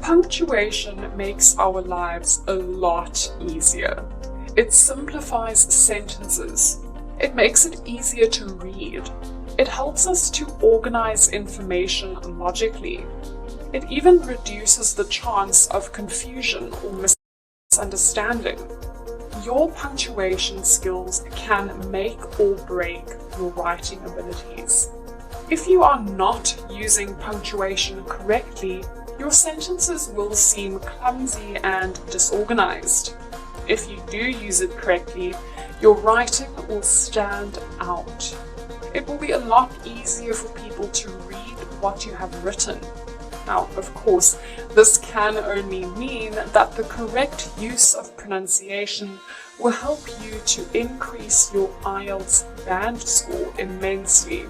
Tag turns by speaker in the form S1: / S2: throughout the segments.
S1: Punctuation makes our lives a lot easier. It simplifies sentences. It makes it easier to read. It helps us to organize information logically. It even reduces the chance of confusion or misunderstanding. Your punctuation skills can make or break your writing abilities. If you are not using punctuation correctly, your sentences will seem clumsy and disorganized. If you do use it correctly, your writing will stand out. It will be a lot easier for people to read what you have written. Now, of course, this can only mean that the correct use of pronunciation will help you to increase your IELTS band score immensely.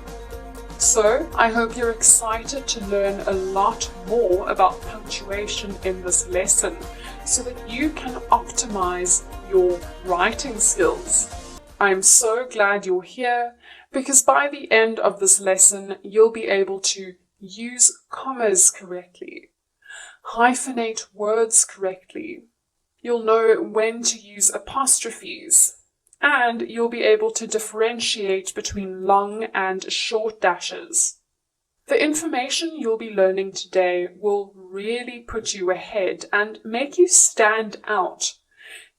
S1: So, I hope you're excited to learn a lot more about punctuation in this lesson so that you can optimize your writing skills. I'm so glad you're here because by the end of this lesson, you'll be able to use commas correctly, hyphenate words correctly. You'll know when to use apostrophes, and you'll be able to differentiate between long and short dashes. The information you'll be learning today will really put you ahead and make you stand out.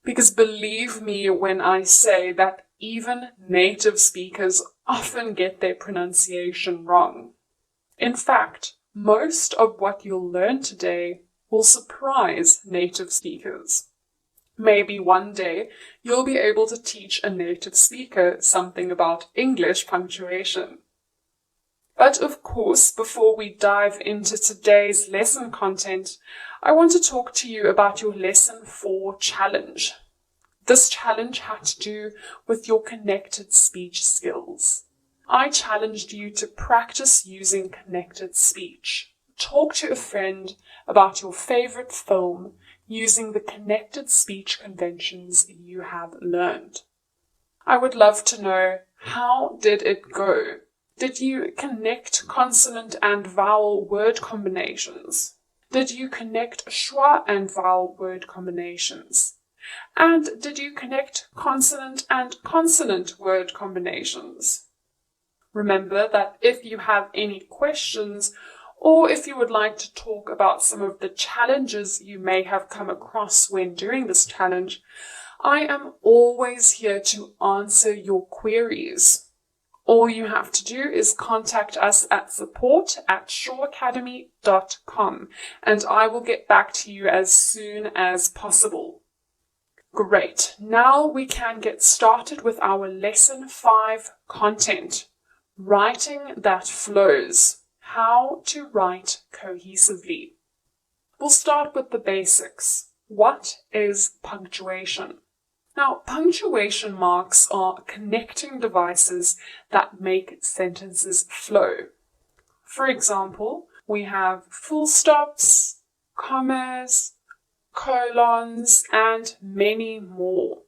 S1: Because believe me when I say that even native speakers often get their pronunciation wrong. In fact, most of what you'll learn today will surprise native speakers. Maybe one day you'll be able to teach a native speaker something about English punctuation. But of course, before we dive into today's lesson content, I want to talk to you about your Lesson 4 challenge. This challenge had to do with your connected speech skills. I challenged you to practice using connected speech. Talk to a friend about your favorite film using the connected speech conventions you have learned. I would love to know, how did it go? Did you connect consonant and vowel word combinations? Did you connect schwa and vowel word combinations? And did you connect consonant and consonant word combinations? Remember that if you have any questions, or if you would like to talk about some of the challenges you may have come across when doing this challenge, I am always here to answer your queries. All you have to do is contact us at support@shawacademy.com and I will get back to you as soon as possible. Great, now we can get started with our Lesson 5 content, Writing That Flows. How to write cohesively. We'll start with the basics. What is punctuation? Now, punctuation marks are connecting devices that make sentences flow. For example, we have full stops, commas, colons, and many more.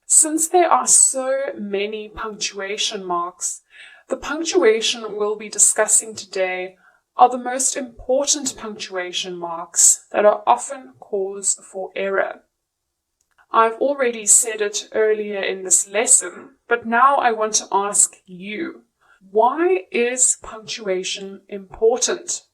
S1: Since there are so many punctuation marks, the punctuation we'll be discussing today are the most important punctuation marks that are often cause for error. I've already said it earlier in this lesson, but now I want to ask you, why is punctuation important?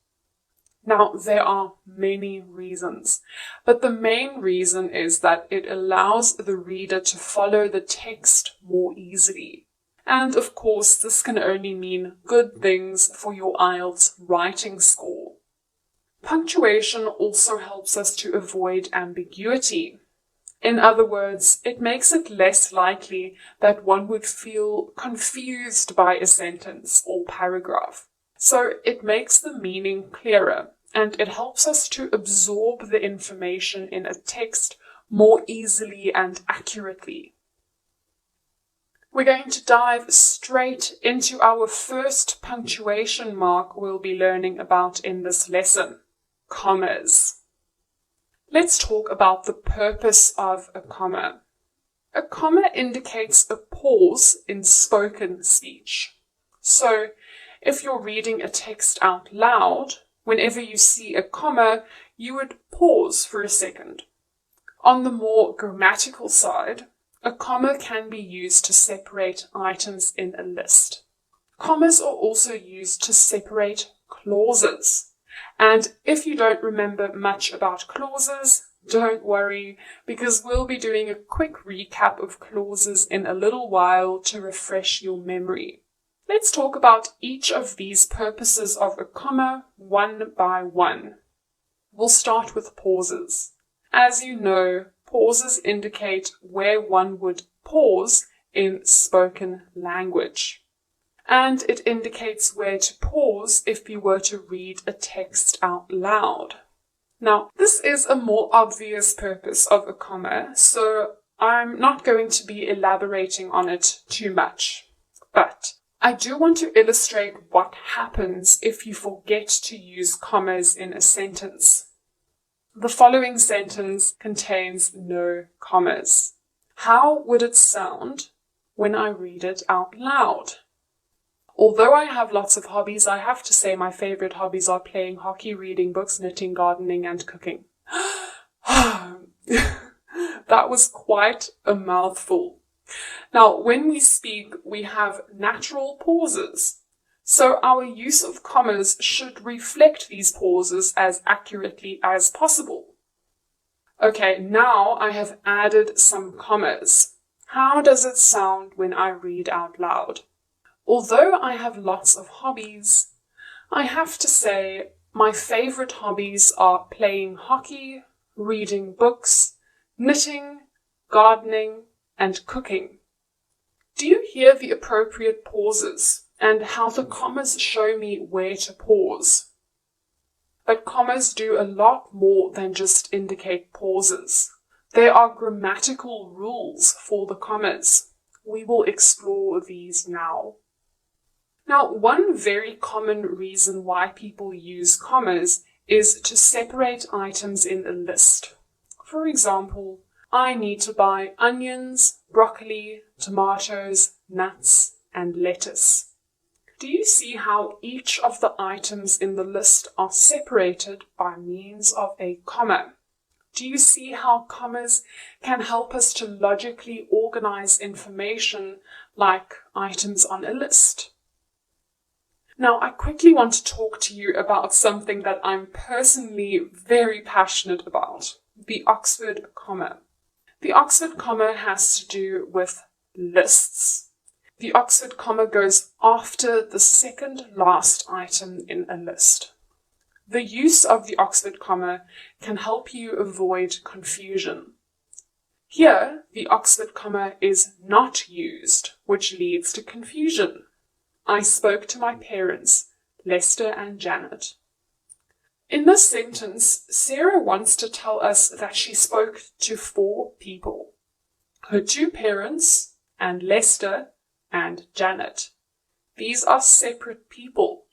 S1: Now, there are many reasons, but the main reason is that it allows the reader to follow the text more easily. And of course, this can only mean good things for your IELTS writing score. Punctuation also helps us to avoid ambiguity. In other words, it makes it less likely that one would feel confused by a sentence or paragraph. So it makes the meaning clearer, and it helps us to absorb the information in a text more easily and accurately. We're going to dive straight into our first punctuation mark we'll be learning about in this lesson, commas. Let's talk about the purpose of a comma. A comma indicates a pause in spoken speech. So, if you're reading a text out loud, Whenever you see a comma, you would pause for a second. On the more grammatical side, a comma can be used to separate items in a list. Commas are also used to separate clauses. And if you don't remember much about clauses, don't worry, because we'll be doing a quick recap of clauses in a little while to refresh your memory. Let's talk about each of these purposes of a comma one by one. We'll start with pauses. As you know, pauses indicate where one would pause in spoken language. And it indicates where to pause if you were to read a text out loud. Now, this is a more obvious purpose of a comma, so I'm not going to be elaborating on it too much. But I do want to illustrate what happens if you forget to use commas in a sentence. The following sentence contains no commas. How would it sound when I read it out loud? Although I have lots of hobbies, I have to say my favorite hobbies are playing hockey, reading books, knitting, gardening, and cooking. That was quite a mouthful. Now, when we speak, we have natural pauses. So our use of commas should reflect these pauses as accurately as possible. Okay, now I have added some commas. How does it sound when I read out loud? Although I have lots of hobbies, I have to say my favorite hobbies are playing hockey, reading books, knitting, gardening, and cooking. Do you hear the appropriate pauses and how the commas show me where to pause? But commas do a lot more than just indicate pauses. There are grammatical rules for the commas. We will explore these now. Now, one very common reason why people use commas is to separate items in a list. For example, I need to buy onions, broccoli, tomatoes, nuts, and lettuce. Do you see how each of the items in the list are separated by means of a comma? Do you see how commas can help us to logically organize information like items on a list? Now, I quickly want to talk to you about something that I'm personally very passionate about, the Oxford comma. The Oxford comma has to do with lists. The Oxford comma goes after the second last item in a list. The use of the Oxford comma can help you avoid confusion. Here, the Oxford comma is not used, which leads to confusion. I spoke to my parents, Lester and Janet. In this sentence, Sarah wants to tell us that she spoke to 4 people. Her 2 parents, and Lester, and Janet. These are separate people.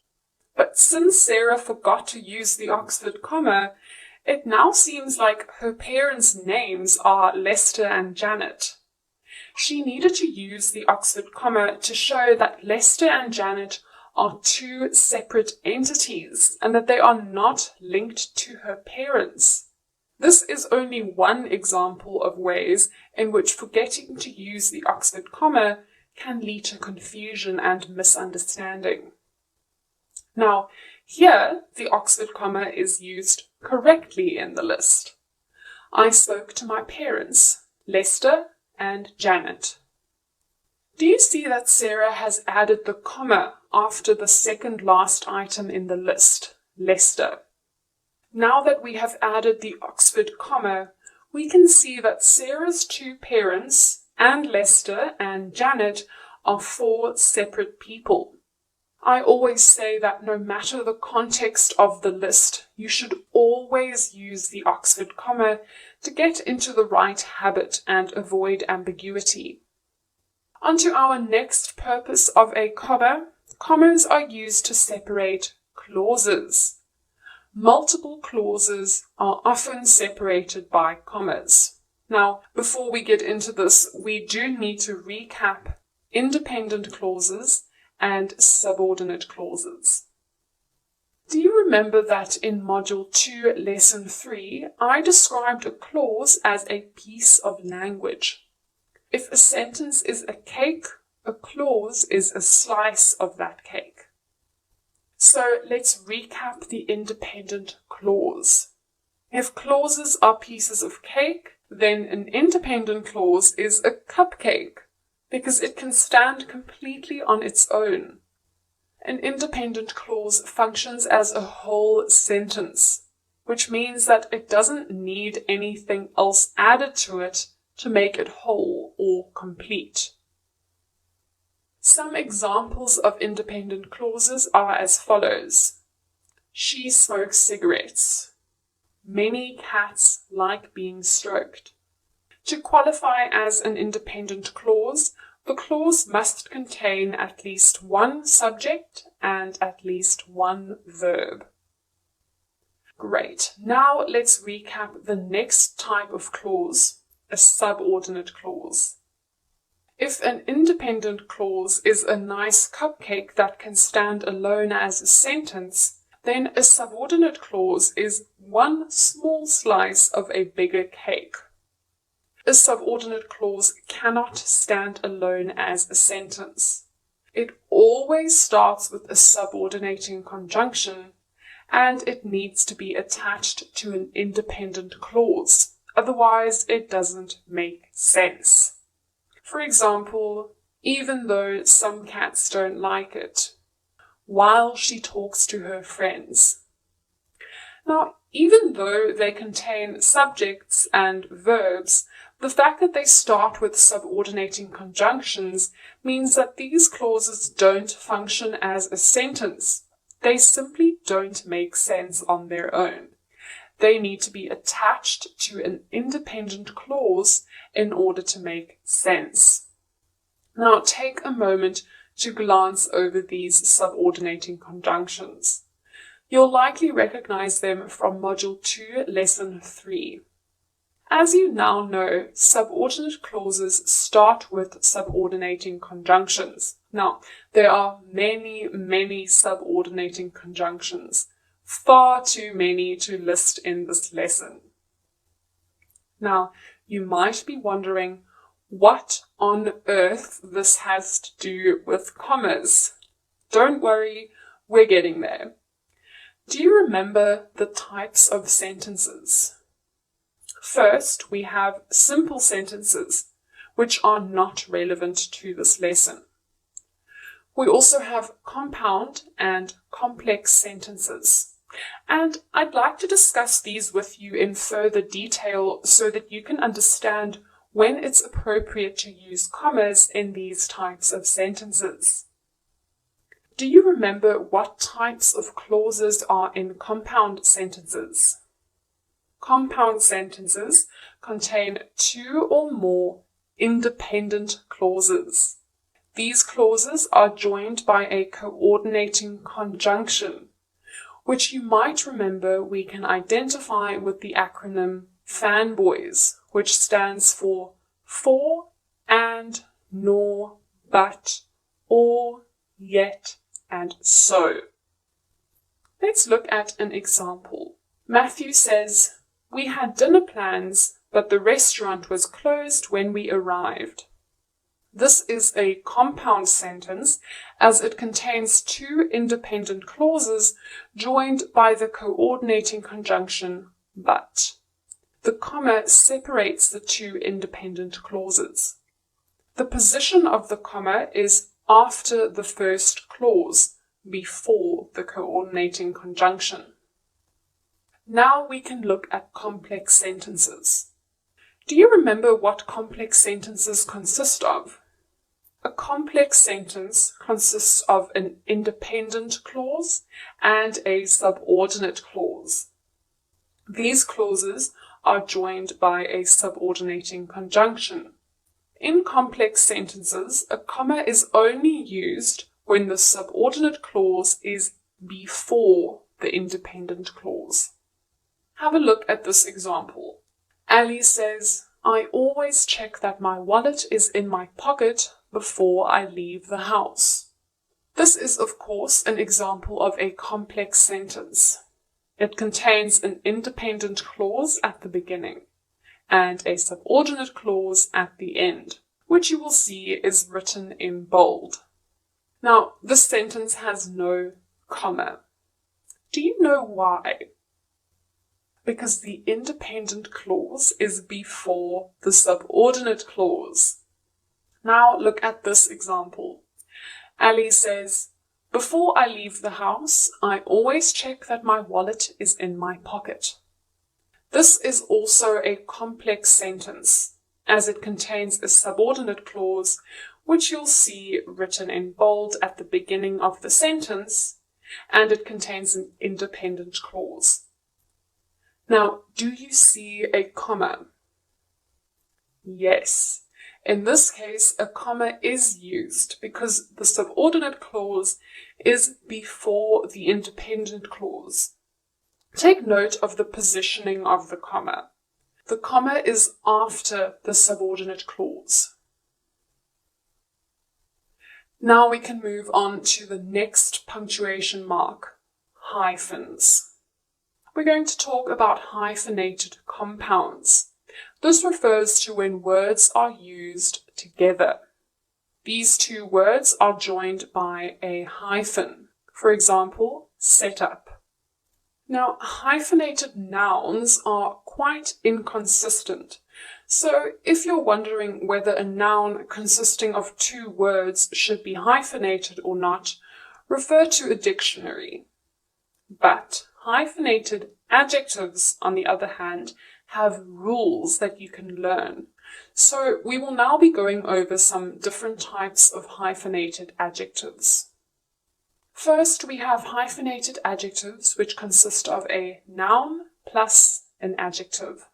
S1: But since Sarah forgot to use the Oxford comma, it now seems like her parents' names are Lester and Janet. She needed to use the Oxford comma to show that Lester and Janet are 2 separate entities and that they are not linked to her parents. This is only one example of ways in which forgetting to use the Oxford comma can lead to confusion and misunderstanding. Now, here the Oxford comma is used correctly in the list. I spoke to my parents, Lester and Janet. Do you see that Sarah has added the comma after the second last item in the list, Lester? Now that we have added the Oxford comma, we can see that Sarah's 2 parents and Lester and Janet are 4 separate people. I always say that no matter the context of the list, you should always use the Oxford comma to get into the right habit and avoid ambiguity. On to our next purpose of a comma. Commas are used to separate clauses. Multiple clauses are often separated by commas. Now, before we get into this, we do need to recap independent clauses and subordinate clauses. Do you remember that in Module 2, Lesson 3, I described a clause as a piece of language? If a sentence is a cake, a clause is a slice of that cake. So let's recap the independent clause. If clauses are pieces of cake, then an independent clause is a cupcake, because it can stand completely on its own. An independent clause functions as a whole sentence, which means that it doesn't need anything else added to it to make it whole or complete. Some examples of independent clauses are as follows. She smokes cigarettes. Many cats like being stroked. To qualify as an independent clause, the clause must contain at least one subject and at least one verb. Great. Now let's recap the next type of clause, a subordinate clause. If an independent clause is a nice cupcake that can stand alone as a sentence, then a subordinate clause is one small slice of a bigger cake. A subordinate clause cannot stand alone as a sentence. It always starts with a subordinating conjunction, and it needs to be attached to an independent clause. Otherwise, it doesn't make sense. For example, even though some cats don't like it, while she talks to her friends. Now, even though they contain subjects and verbs, the fact that they start with subordinating conjunctions means that these clauses don't function as a sentence. They simply don't make sense on their own. They need to be attached to an independent clause in order to make sense. Now, take a moment to glance over these subordinating conjunctions. You'll likely recognize them from Module 2, Lesson 3. As you now know, subordinate clauses start with subordinating conjunctions. Now, there are many subordinating conjunctions, far too many to list in this lesson. Now, you might be wondering what on earth this has to do with commas. Don't worry, we're getting there. Do you remember the types of sentences? First, we have simple sentences, which are not relevant to this lesson. We also have compound and complex sentences. And I'd like to discuss these with you in further detail so that you can understand when it's appropriate to use commas in these types of sentences. Do you remember what types of clauses are in compound sentences? Compound sentences contain two or more independent clauses. These clauses are joined by a coordinating conjunction, which you might remember we can identify with the acronym FANBOYS, which stands for and, nor, but, or, yet, and so. Let's look at an example. Matthew says, "We had dinner plans, but the restaurant was closed when we arrived." This is a compound sentence as it contains two independent clauses joined by the coordinating conjunction but. The comma separates the two independent clauses. The position of the comma is after the first clause, before the coordinating conjunction. Now we can look at complex sentences. Do you remember what complex sentences consist of? A complex sentence consists of an independent clause and a subordinate clause. These clauses are joined by a subordinating conjunction. In complex sentences, a comma is only used when the subordinate clause is before the independent clause. Have a look at this example. Ali says, "I always check that my wallet is in my pocket before I leave the house." This is, of course, an example of a complex sentence. It contains an independent clause at the beginning and a subordinate clause at the end, which you will see is written in bold. Now, this sentence has no comma. Do you know why? Because the independent clause is before the subordinate clause. Now look at this example. Ali says, "Before I leave the house, I always check that my wallet is in my pocket." This is also a complex sentence, as it contains a subordinate clause, which you'll see written in bold at the beginning of the sentence, and it contains an independent clause. Now, do you see a comma? Yes. In this case, a comma is used because the subordinate clause is before the independent clause. Take note of the positioning of the comma. The comma is after the subordinate clause. Now we can move on to the next punctuation mark, hyphens. We're going to talk about hyphenated compounds. This refers to when words are used together. These two words are joined by a hyphen. For example, set up. Now, hyphenated nouns are quite inconsistent. So if you're wondering whether a noun consisting of two words should be hyphenated or not, refer to a dictionary. But hyphenated adjectives, on the other hand, have rules that you can learn. So we will now be going over some different types of hyphenated adjectives. First, we have hyphenated adjectives, which consist of a noun plus an adjective.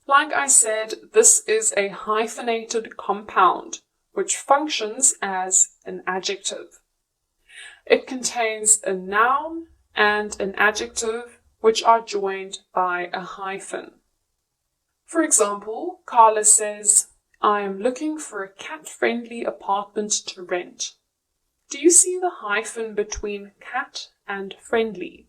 S1: Like I said, this is a hyphenated compound, which functions as an adjective. It contains a noun and an adjective, which are joined by a hyphen. For example, Carla says, "I am looking for a cat-friendly apartment to rent." Do you see the hyphen between cat and friendly?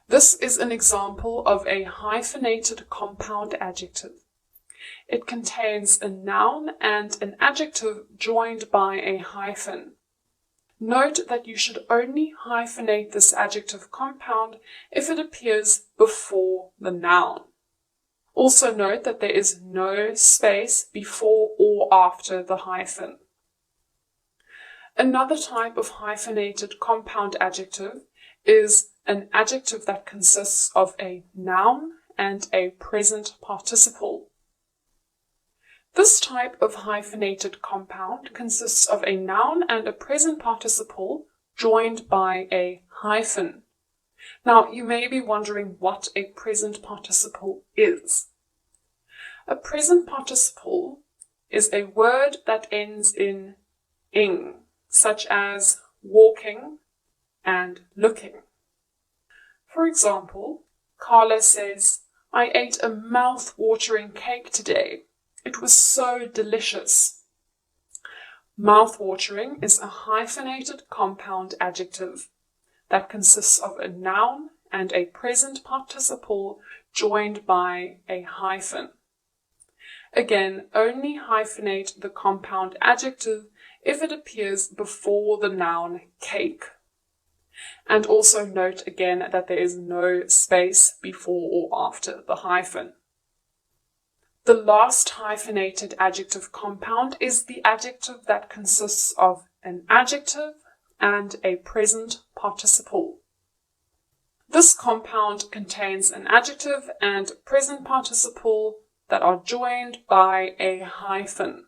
S1: This is an example of a hyphenated compound adjective. It contains a noun and an adjective joined by a hyphen. Note that you should only hyphenate this adjective compound if it appears before the noun. Also note that there is no space before or after the hyphen. Another type of hyphenated compound adjective is an adjective that consists of a noun and a present participle. This type of hyphenated compound consists of a noun and a present participle joined by a hyphen. Now, you may be wondering what a present participle is. A present participle is a word that ends in ing, such as walking and looking. For example, Carla says, "I ate a mouth-watering cake today. It was so delicious." Mouth-watering is a hyphenated compound adjective that consists of a noun and a present participle joined by a hyphen. Again, only hyphenate the compound adjective if it appears before the noun cake. And also note again that there is no space before or after the hyphen. The last hyphenated adjective compound is the adjective that consists of an adjective and a present participle. This compound contains an adjective and present participle that are joined by a hyphen.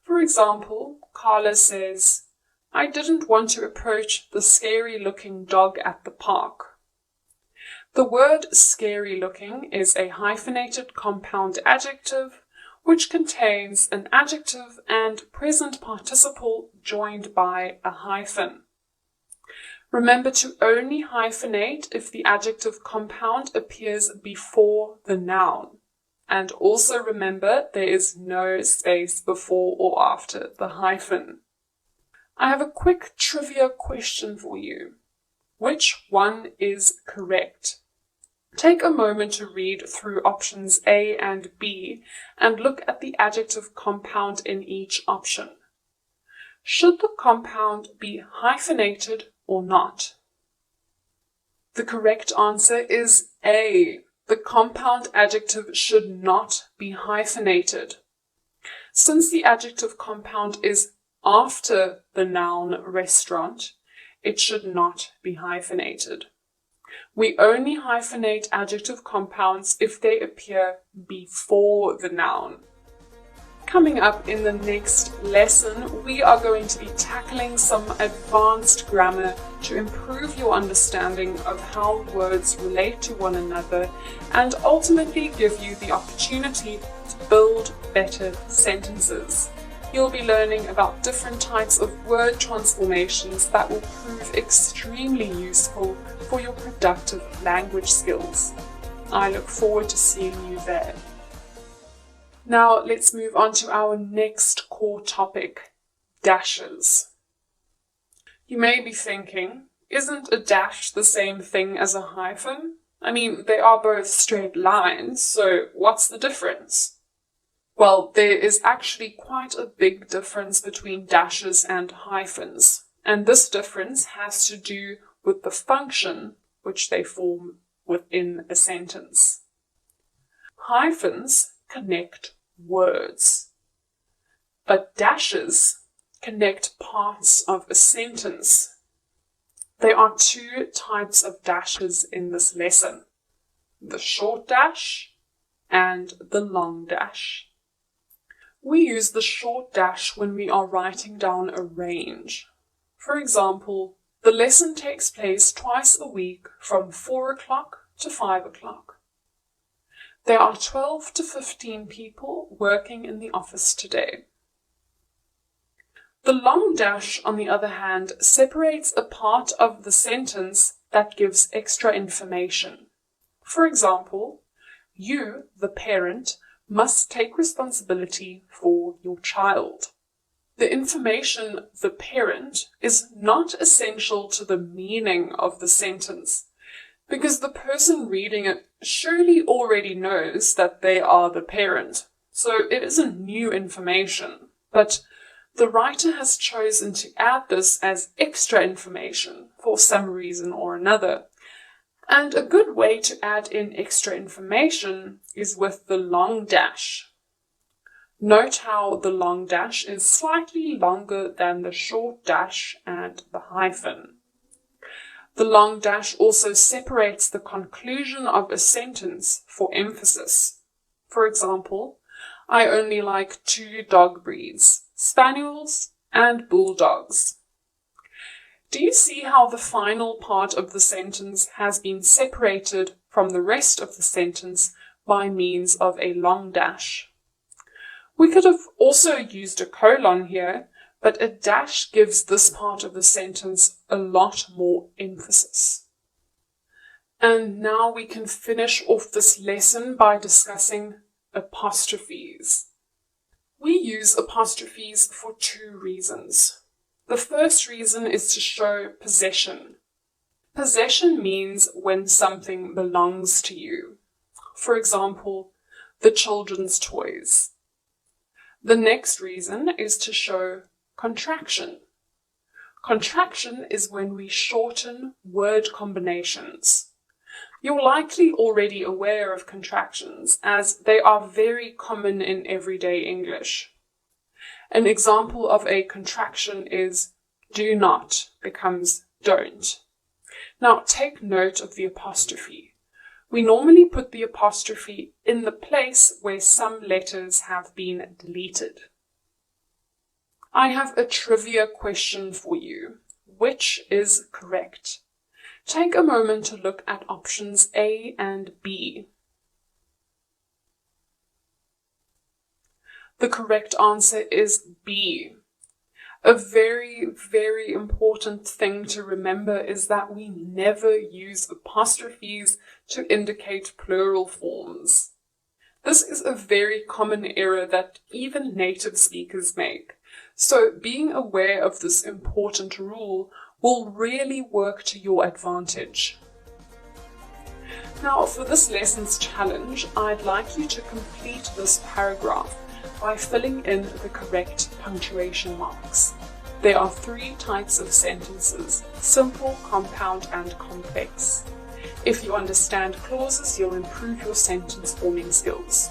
S1: For example, Carla says, "I didn't want to approach the scary-looking dog at the park." The word scary-looking is a hyphenated compound adjective which contains an adjective and present participle joined by a hyphen. Remember to only hyphenate if the adjective compound appears before the noun. And also remember there is no space before or after the hyphen. I have a quick trivia question for you. Which one is correct? Take a moment to read through options A and B and look at the adjective compound in each option. Should the compound be hyphenated or not? The correct answer is A. The compound adjective should not be hyphenated. Since the adjective compound is after the noun restaurant, it should not be hyphenated. We only hyphenate adjective compounds if they appear before the noun. Coming up in the next lesson, we are going to be tackling some advanced grammar to improve your understanding of how words relate to one another and ultimately give you the opportunity to build better sentences. You'll be learning about different types of word transformations that will prove extremely useful for your productive language skills. I look forward to seeing you there. Now let's move on to our next core topic, dashes. You may be thinking, isn't a dash the same thing as a hyphen? I mean, they are both straight lines, so what's the difference? Well, there is actually quite a big difference between dashes and hyphens, and this difference has to do with the function which they form within a sentence. Hyphens connect words, but dashes connect parts of a sentence. There are two types of dashes in this lesson, the short dash and the long dash. We use the short dash when we are writing down a range. For example, the lesson takes place twice a week from 4 o'clock to 5 o'clock. There are 12 to 15 people working in the office today. The long dash, on the other hand, separates a part of the sentence that gives extra information. For example, you, the parent, must take responsibility for your child. The information, the parent, is not essential to the meaning of the sentence, because the person reading it surely already knows that they are the parent, so it isn't new information, but the writer has chosen to add this as extra information for some reason or another. And a good way to add in extra information is with the long dash. Note how the long dash is slightly longer than the short dash and the hyphen. The long dash also separates the conclusion of a sentence for emphasis. For example, I only like 2 dog breeds, spaniels and bulldogs. Do you see how the final part of the sentence has been separated from the rest of the sentence by means of a long dash? We could have also used a colon here, but a dash gives this part of the sentence a lot more emphasis. And now we can finish off this lesson by discussing apostrophes. We use apostrophes for 2 reasons. The first reason is to show possession. Possession means when something belongs to you. For example, the children's toys. The next reason is to show contraction. Contraction is when we shorten word combinations. You're likely already aware of contractions, as they are very common in everyday English. An example of a contraction is do not becomes don't. Now take note of the apostrophe. We normally put the apostrophe in the place where some letters have been deleted. I have a trivia question for you. Which is correct? Take a moment to look at options A and B. The correct answer is B. A very, very important thing to remember is that we never use apostrophes to indicate plural forms. This is a very common error that even native speakers make, So being aware of this important rule will really work to your advantage. Now, for this lesson's challenge, I'd like you to complete this paragraph by filling in the correct punctuation marks. There are 3 types of sentences: simple, compound, and complex. If you understand clauses, you'll improve your sentence forming skills.